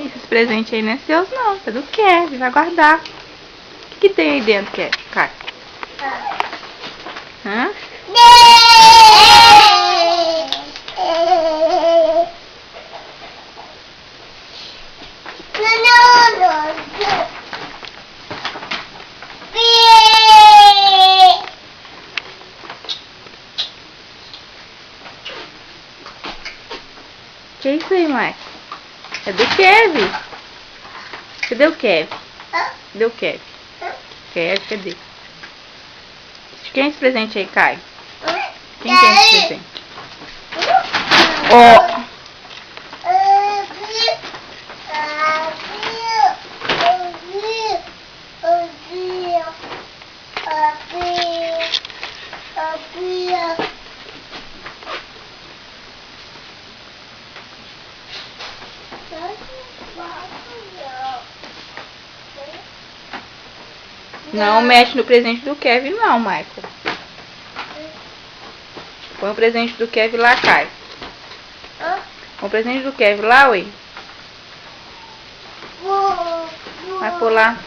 Esses presentes aí não é seus não, é do Kevin, vai guardar. O que tem aí dentro, Kevin? Cai. Hã? Que é isso aí, Mike? É do Kevin. Cadê o Kevin? Cadê o Kevin? Kevin, cadê? De quem é esse presente aí, Caio? Quem tem esse presente? Ó! Não mexe no presente do Kevin não, Michael. Põe o presente do Kevin lá, Caio. Põe o presente do Kevin lá, ué. Vai por lá.